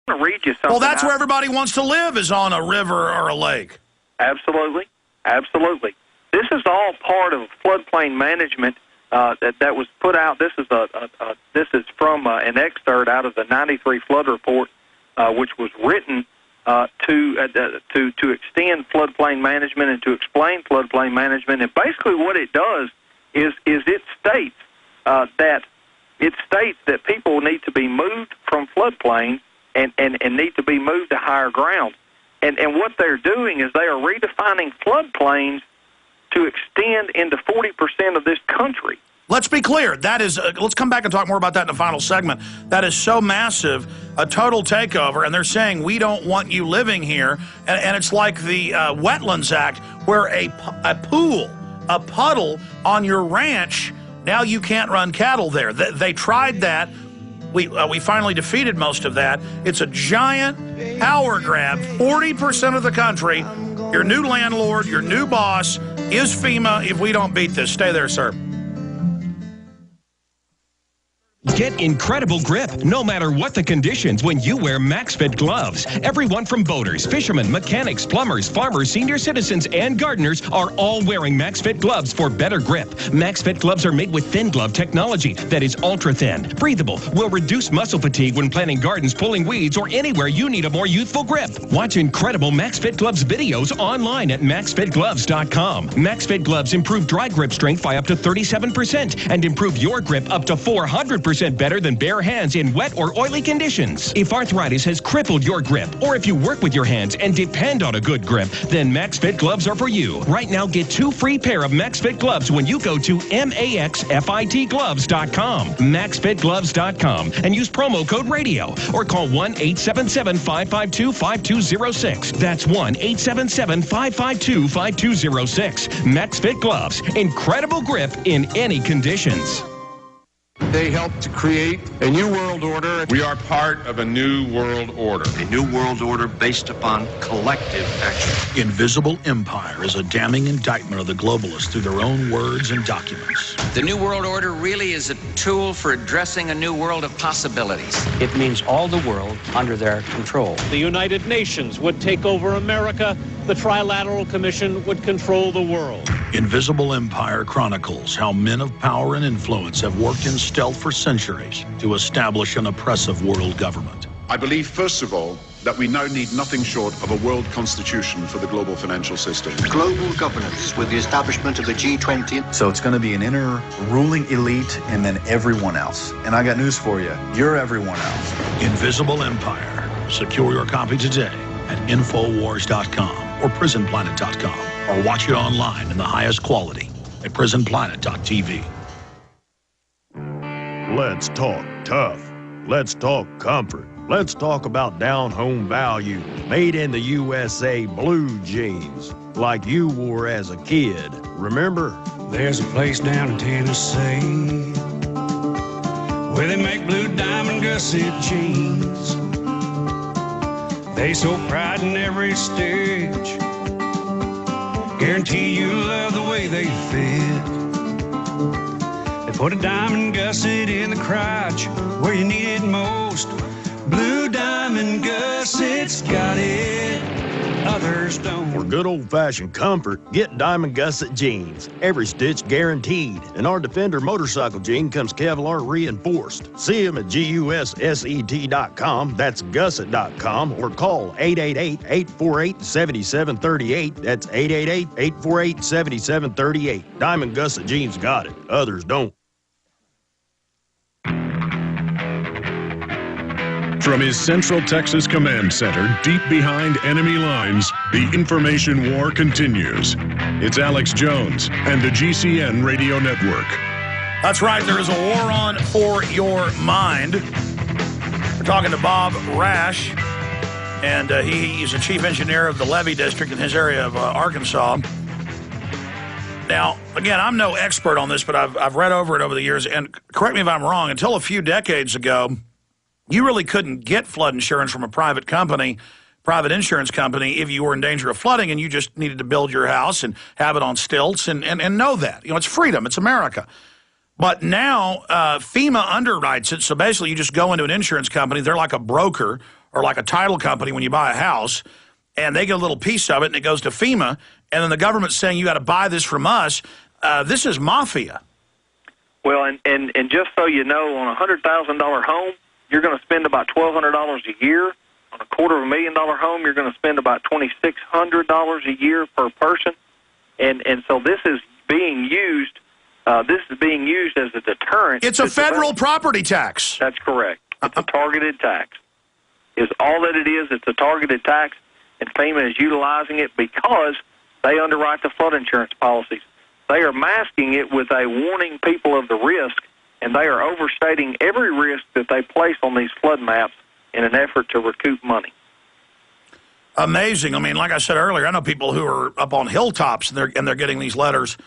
to read you something. Well, that's where everybody wants to live, is on a river or a lake. Absolutely. Absolutely. This is all part of floodplain management that was put out. This is from an excerpt out of the 93 flood report, which was written to extend floodplain management and to explain floodplain management. And basically what it does is it states that people need to be moved from floodplains and need to be moved to higher ground. And what they're doing is they are redefining floodplains to extend into 40% of this country. Let's be clear. That is, let's come back and talk more about that in the final segment. That is so massive, a total takeover, and they're saying we don't want you living here. And it's like the Wetlands Act, where a pool, a puddle on your ranch, now you can't run cattle there. They tried that. We finally defeated most of that. It's a giant power grab. 40% of the country, your new landlord, your new boss, is FEMA if we don't beat this. Stay there, sir. Get incredible grip, no matter what the conditions, when you wear MaxFit gloves. Everyone from boaters, fishermen, mechanics, plumbers, farmers, senior citizens, and gardeners are all wearing MaxFit gloves for better grip. MaxFit gloves are made with thin glove technology that is ultra thin, breathable, will reduce muscle fatigue when planting gardens, pulling weeds, or anywhere you need a more youthful grip. Watch incredible MaxFit gloves videos online at maxfitgloves.com. MaxFit gloves improve dry grip strength by up to 37% and improve your grip up to 400% better than bare hands in wet or oily conditions. If arthritis has crippled your grip, or if you work with your hands and depend on a good grip, then MaxFit gloves are for you. Right now, get 2 free pair of MaxFit gloves when you go to maxfitgloves.com, maxfitgloves.com, and use promo code radio, or call 1-877-552-5206. That's 1-877-552-5206. MaxFit gloves, incredible grip in any conditions. They helped to create a new world order. We are part of a new world order. A new world order based upon collective action. Invisible Empire is a damning indictment of the globalists through their own words and documents. The new world order really is a tool for addressing a new world of possibilities. It means all the world under their control. The United Nations would take over America. The Trilateral Commission would control the world. Invisible Empire chronicles how men of power and influence have worked in stealth for centuries to establish an oppressive world government. I believe, first of all, that we now need nothing short of a world constitution for the global financial system. Global governance with the establishment of the G20. So it's going to be an inner ruling elite and then everyone else. And I got news for you. You're everyone else. Invisible Empire. Secure your copy today at Infowars.com or PrisonPlanet.com, or watch it online in the highest quality at PrisonPlanet.tv. Let's talk tough. Let's talk comfort. Let's talk about down-home value, made in the USA blue jeans, like you wore as a kid. Remember? There's a place down in Tennessee where they make blue diamond gusset jeans. They so pride in every stitch, guarantee you love the way they fit. They put a diamond gusset in the crotch where you need it most. Blue diamond gussets got it, others don't. For good old-fashioned comfort, get Diamond Gusset jeans. Every stitch guaranteed. And our Defender motorcycle jean comes Kevlar reinforced. See them at GUSSET.com, that's gusset.com, or call 888-848-7738. That's 888-848-7738. Diamond Gusset jeans got it, others don't. From his Central Texas Command Center, deep behind enemy lines, the information war continues. It's Alex Jones and the GCN Radio Network. That's right, there is a war on for your mind. We're talking to Bob Rash, and he's the chief engineer of the Levee District in his area of Arkansas. Now, again, I'm no expert on this, but I've read over it over the years, and correct me if I'm wrong, until a few decades ago, you really couldn't get flood insurance from a private company, private insurance company, if you were in danger of flooding and you just needed to build your house and have it on stilts and know that. You know, it's freedom. It's America. But now FEMA underwrites it. So basically you just go into an insurance company. They're like a broker or like a title company when you buy a house, and they get a little piece of it, and it goes to FEMA, and then the government's saying you got to buy this from us. This is mafia. Well, and just so you know, on a $100,000 home, you're going to spend about $1,200 a year. On a $250,000 home, you're going to spend about $2,600 a year per person. And so this is being used. This is being used as a deterrent. It's a federal property tax. That's correct. It's a targeted tax. Is all that it is. It's a targeted tax, and FEMA is utilizing it because they underwrite the flood insurance policies. They are masking it with a warning people of the risk, and they are overstating every risk that they place on these flood maps in an effort to recoup money. Amazing. I mean, like I said earlier, I know people who are up on hilltops, and they're getting these letters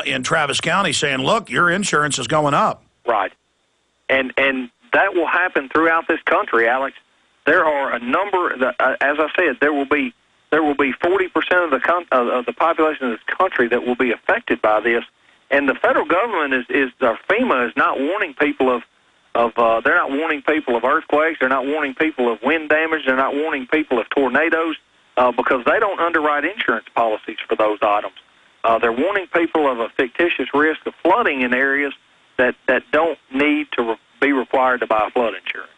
in Travis County saying, look, your insurance is going up. Right. And that will happen throughout this country, Alex. There are a number, as I said, there will be 40% of the population of this country that will be affected by this. And the federal government FEMA is not warning people of they're not warning people of earthquakes. They're not warning people of wind damage. They're not warning people of tornadoes because they don't underwrite insurance policies for those items. They're warning people of a fictitious risk of flooding in areas that don't need to be required to buy flood insurance.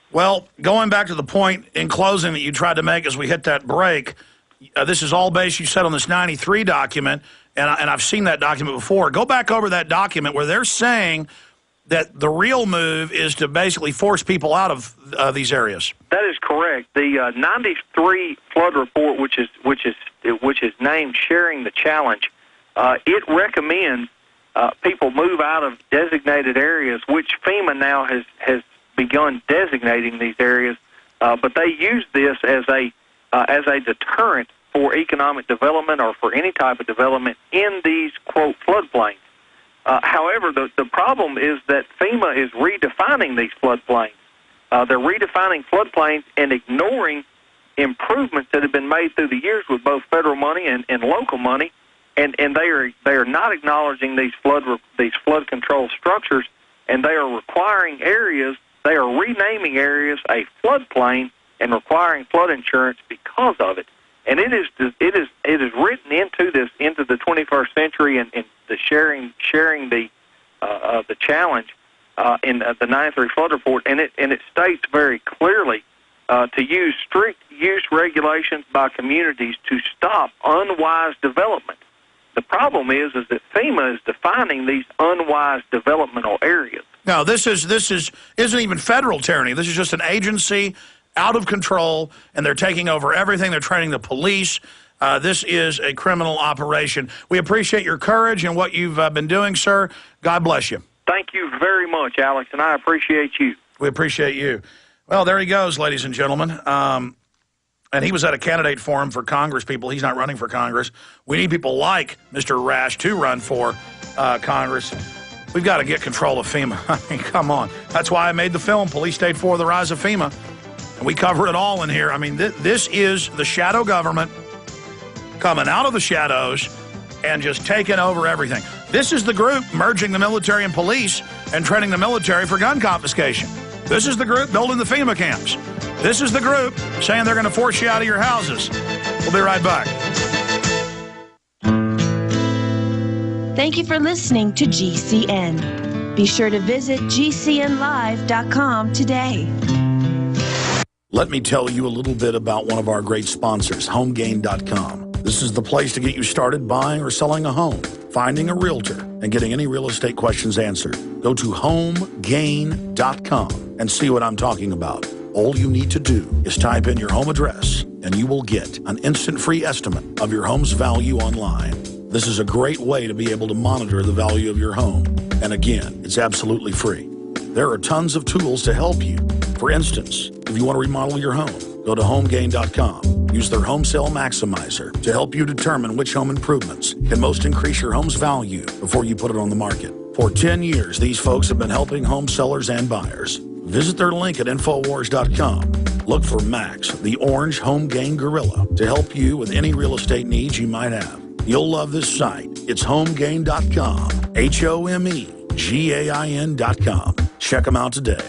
Well, going back to the point in closing that you tried to make as we hit that break, this is all based, you said, on this 93 document, and I've seen that document before. Go back over that document where they're saying that the real move is to basically force people out of these areas. That is correct. The 93 flood report, which is named Sharing the Challenge, it recommends people move out of designated areas, which FEMA now has begun designating these areas, but they use this as a deterrent for economic development or for any type of development in these, quote, floodplains. However, the problem is that FEMA is redefining these floodplains. They're redefining floodplains and ignoring improvements that have been made through the years with both federal money and local money, and they are not acknowledging these flood control structures, and they are requiring areas. They are renaming areas a floodplain and requiring flood insurance because of it. And it is written into the 21st century and the sharing the challenge in the 93 flood report, and it states very clearly to use strict use regulations by communities to stop unwise development. The problem is that FEMA is defining these unwise developmental areas. No, this isn't even federal tyranny. This is just an agency out of control, and they're taking over everything. They're training the police. This is a criminal operation. We appreciate your courage and what you've been doing, sir. God bless you. Thank you very much, Alex, and I appreciate you. We appreciate you. Well, there he goes, ladies and gentlemen. And he was at a candidate forum for Congress people. He's not running for Congress. We need people like Mr. Rash to run for Congress. We've got to get control of FEMA. I mean, come on. That's why I made the film, Police State 4, The Rise of FEMA. And we cover it all in here. I mean, this is the shadow government coming out of the shadows and just taking over everything. This is the group merging the military and police and training the military for gun confiscation. This is the group building the FEMA camps. This is the group saying they're going to force you out of your houses. We'll be right back. Thank you for listening to GCN. Be sure to visit GCNlive.com today. Let me tell you a little bit about one of our great sponsors, HomeGain.com. This is the place to get you started buying or selling a home, finding a realtor, and getting any real estate questions answered. Go to HomeGain.com and see what I'm talking about. All you need to do is type in your home address, and you will get an instant free estimate of your home's value online. This is a great way to be able to monitor the value of your home. And again, it's absolutely free. There are tons of tools to help you. For instance, if you want to remodel your home, go to HomeGain.com. Use their Home Sale Maximizer to help you determine which home improvements can most increase your home's value before you put it on the market. For 10 years, these folks have been helping home sellers and buyers. Visit their link at Infowars.com. Look for Max, the orange Home Gain Gorilla, to help you with any real estate needs you might have. You'll love this site. It's HomeGain.com. HomeGain.com. Check them out today.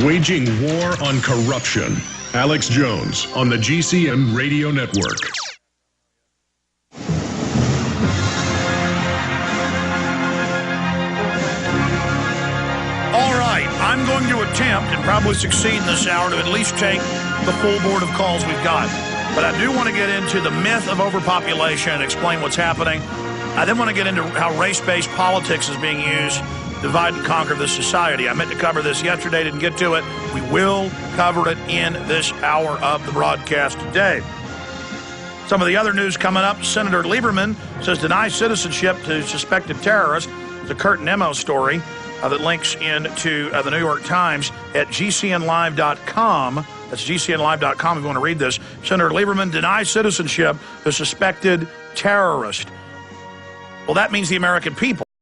Waging war on corruption. Alex Jones on the GCN Radio Network. All right, I'm going to attempt and probably succeed in this hour to at least take the full board of calls we've got. But I do want to get into the myth of overpopulation and explain what's happening. I then want to get into how race-based politics is being used to divide and conquer this society. I meant to cover this yesterday, didn't get to it. We will cover it in this hour of the broadcast today. Some of the other news coming up, Senator Lieberman says deny citizenship to suspected terrorists. It's a Kurt Nemo story that links into the New York Times at GCNlive.com. That's GCNlive.com if you want to read this. Senator Lieberman denies citizenship to suspected terrorist. Well, that means the American people.